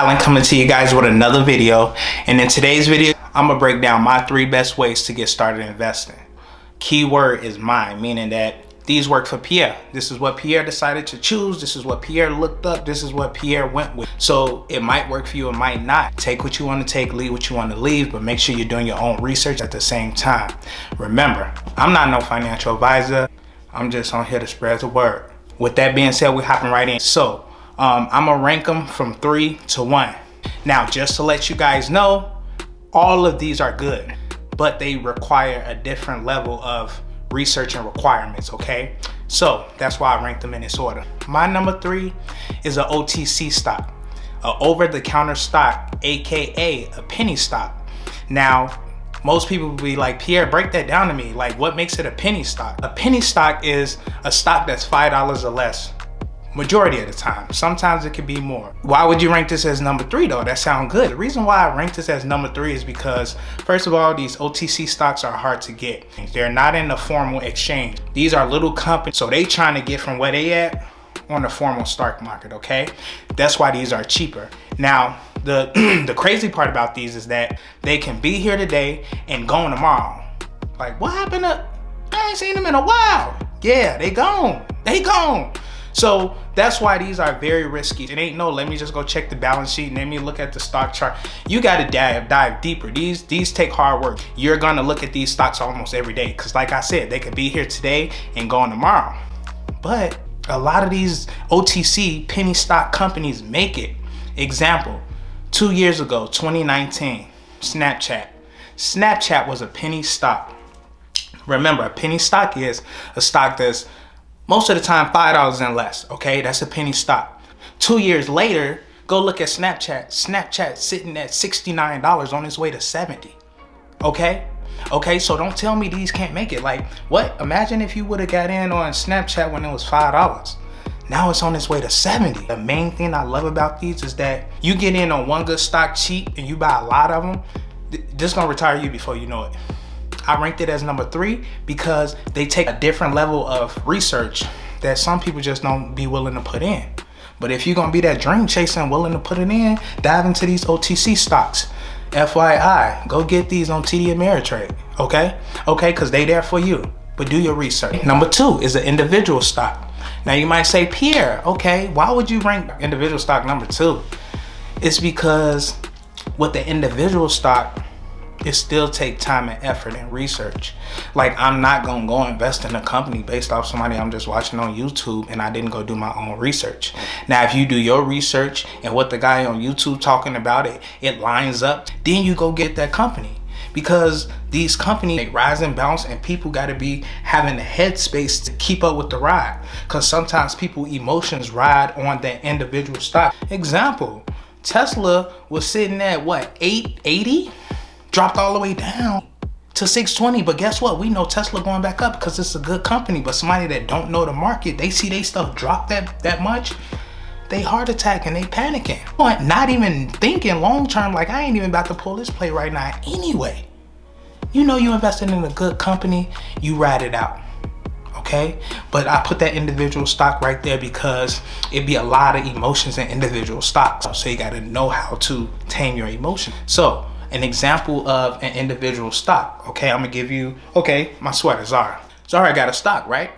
Alan coming to you guys with another video, and in today's video I'm gonna break down my 3 best ways to get started investing. Keyword is mine, meaning that these work for Pierre. This is what Pierre decided to choose. This is what Pierre looked up. This is what Pierre went with. So it might work for you, it might not. Take what you want to take, leave what you want to leave, but make sure you're doing your own research at the same time. Remember, I'm not no financial advisor. I'm just on here to spread the word. With that being said, we're hopping right in. So I'm gonna rank them from 3 to 1. Now, just to let you guys know, all of these are good, but they require a different level of research and requirements, okay? So that's why I ranked them in this order. My number 3 is an OTC stock, a over-the-counter stock, AKA a penny stock. Now, most people will be like, Pierre, break that down to me. Like, what makes it a penny stock? A penny stock is a stock that's $5 or less. Majority of the time. Sometimes it could be more. Why would you rank this as number 3 though? That sounds good. The reason why I ranked this as number 3 is because, first of all, these OTC stocks are hard to get. They're not in the formal exchange. These are little companies, so they trying to get from where they at on the formal stock market, okay? That's why these are cheaper. Now, the crazy part about these is that they can be here today and gone tomorrow. Like, what happened to, I ain't seen them in a while. Yeah, they gone. They gone. So that's why these are very risky. It ain't no, let me just go check the balance sheet and let me look at the stock chart. You got to dive deeper. These take hard work. You're going to look at these stocks almost every day because, like I said, they could be here today and gone tomorrow. But a lot of these OTC penny stock companies make it. Example, 2 years ago, 2019, Snapchat. Snapchat was a penny stock. Remember, a penny stock is a stock that's most of the time $5 and less, okay? That's a penny stock. 2 years later, go look at Snapchat. Snapchat sitting at $69 on its way to 70, okay? Okay, so don't tell me these can't make it. Like, what? Imagine if you would have got in on Snapchat when it was $5. Now it's on its way to 70. The main thing I love about these is that you get in on one good stock cheap and you buy a lot of them, this gonna retire you before you know it. I ranked it as number 3 because they take a different level of research that some people just don't be willing to put in. But if you're gonna be that dream chaser and willing to put it in, dive into these OTC stocks. FYI, go get these on TD Ameritrade, okay? Okay, because they there for you, but do your research. Number 2 is an individual stock. Now you might say, Pierre, okay, why would you rank individual stock number 2? It's because with the individual stock, it still take time and effort and research. Like, I'm not gonna go invest in a company based off somebody I'm just watching on YouTube and I didn't go do my own research. Now, if you do your research and what the guy on YouTube talking about it lines up, then you go get that company. Because these companies, they rise and bounce, and people gotta be having the headspace to keep up with the ride. Because sometimes people emotions ride on that individual stock. Example, Tesla was sitting at what, 880? Dropped all the way down to 620, but guess what? We know Tesla going back up because it's a good company. But somebody that don't know the market, they see they stuff drop that much, they heart attack and they panicking. Not even thinking long term, like, I ain't even about to pull this play right now anyway. You know you invested in a good company, you ride it out, okay? But I put that individual stock right there because it be a lot of emotions in individual stocks. So you gotta know how to tame your emotions. So an example of an individual stock, okay? I'm gonna give you, okay, my sweater, Zara. Zara got a stock, right?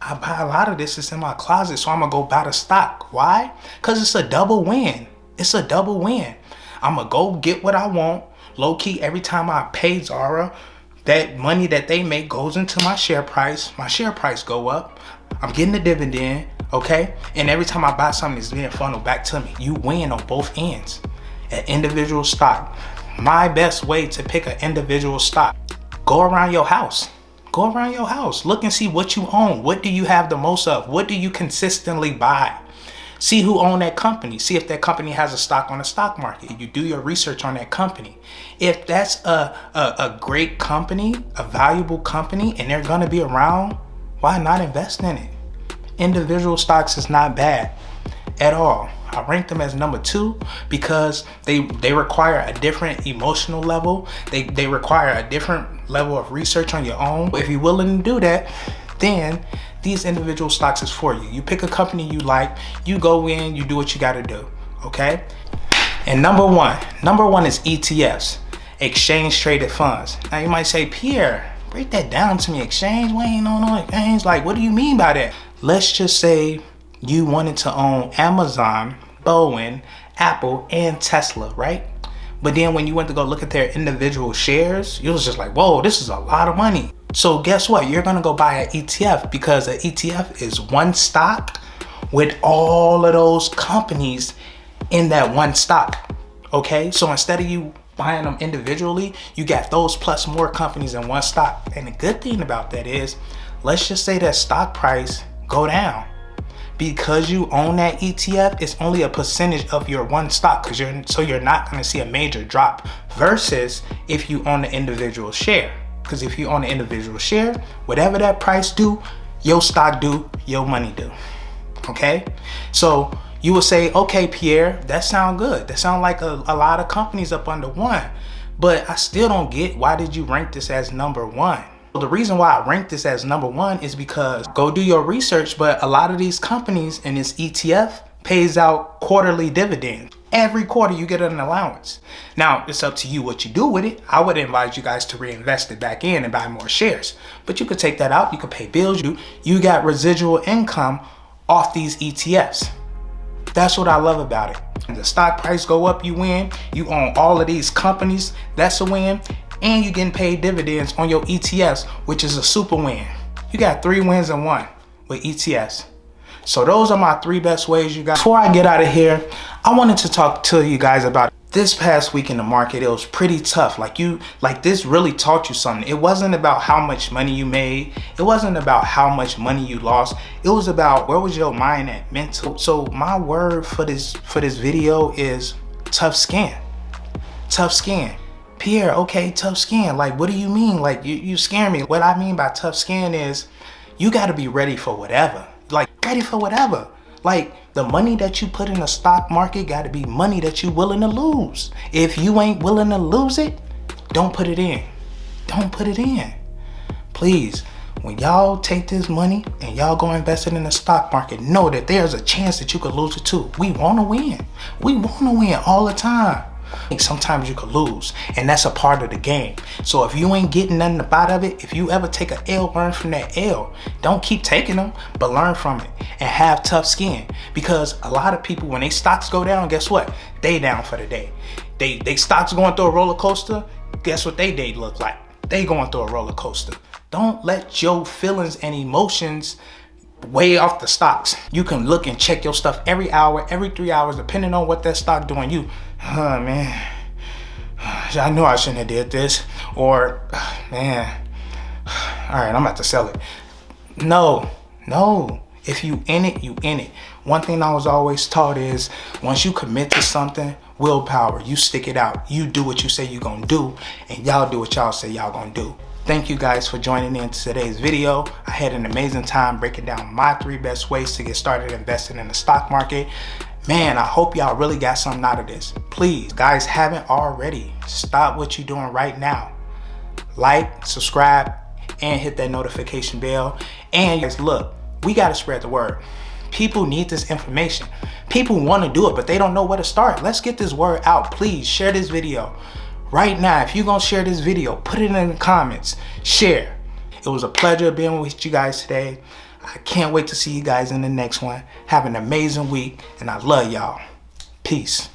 I buy a lot of this, it's in my closet, so I'm gonna go buy the stock. Why? Because it's a double win. It's a double win. I'm gonna go get what I want. Low key, every time I pay Zara, that money that they make goes into my share price. My share price go up. I'm getting a dividend, okay? And every time I buy something, it's being funneled back to me. You win on both ends. An individual stock. My best way to pick an individual stock, go around your house. Go around your house. Look and see what you own. What do you have the most of? What do you consistently buy? See who own that company. See if that company has a stock on the stock market. You do your research on that company. If that's a great company, a valuable company, and they're gonna be around, why not invest in it? Individual stocks is not bad at all. I rank them as number 2 because they require a different emotional level. They require a different level of research on your own. If you're willing to do that, then these individual stocks is for you. You pick a company you like, you go in, you do what you gotta do, okay? And number one is ETFs, exchange traded funds. Now you might say, Pierre, break that down to me. Exchange? We ain't on no exchange. Like, what do you mean by that? Let's just say you wanted to own Amazon, Boeing, Apple, and Tesla, right? But then when you went to go look at their individual shares, you was just like, whoa, this is a lot of money. So guess what? You're gonna go buy an ETF, because an ETF is one stock with all of those companies in that one stock. Okay, so instead of you buying them individually, you got those plus more companies in one stock. And the good thing about that is, let's just say that stock price go down. Because you own that ETF, it's only a percentage of your one stock, so you're not going to see a major drop, versus if you own the individual share. Because if you own the individual share, whatever that price do, your stock do, your money do. Okay, so you will say, okay, Pierre, that sound good. That sound like a lot of companies up under one, but I still don't get, why did you rank this as number one? Well, the reason why I ranked this as number one is because, go do your research, but a lot of these companies in this ETF pays out quarterly dividends. Every quarter you get an allowance. Now, it's up to you what you do with it. I would advise you guys to reinvest it back in and buy more shares. But you could take that out, you could pay bills, you got residual income off these ETFs. That's what I love about it. When the stock price go up, you win. You own all of these companies, that's a win. And you're getting paid dividends on your ETFs, which is a super win. You got 3 wins in 1 with ETFs. So those are my 3 best ways, you guys. Before I get out of here, I wanted to talk to you guys about this past week in the market. It was pretty tough. Like this really taught you something. It wasn't about how much money you made. It wasn't about how much money you lost. It was about where was your mind at mental. So my word for this video is tough skin. Tough skin. Pierre, okay, tough skin. Like, what do you mean? Like, you scare me. What I mean by tough skin is you got to be ready for whatever. Like, ready for whatever. Like, the money that you put in the stock market got to be money that you willing to lose. If you ain't willing to lose it, don't put it in. Don't put it in. Please, when y'all take this money and y'all go invest it in the stock market, know that there's a chance that you could lose it too. We want to win. We want to win all the time. Sometimes you could lose, and that's a part of the game. So if you ain't getting nothing out of it, if you ever take an L, learn from that L. Don't keep taking them, but learn from it and have tough skin. Because a lot of people, when they stocks go down, guess what? They down for the day. They stocks going through a roller coaster. Guess what they day look like? They going through a roller coaster. Don't let your feelings and emotions way off the stocks. You can look and check your stuff every hour, every 3 hours, depending on what that stock doing. Oh man, I knew I shouldn't have did this. Or, man, all right, I'm about to sell it. No, if you in it, you in it. One thing I was always taught is, once you commit to something, willpower, you stick it out. You do what you say you're gonna do, and y'all do what y'all say y'all gonna do. Thank you guys for joining in today's video. I had an amazing time breaking down my 3 best ways to get started investing in the stock market. Man, I hope y'all really got something out of this. Please, guys, haven't already, stop what you're doing right now. Like, subscribe, and hit that notification bell. And guys, look, we gotta spread the word. People need this information. People wanna do it, but they don't know where to start. Let's get this word out. Please share this video. Right now, if you're gonna share this video, put it in the comments, share. It was a pleasure being with you guys today. I can't wait to see you guys in the next one. Have an amazing week, and I love y'all. Peace.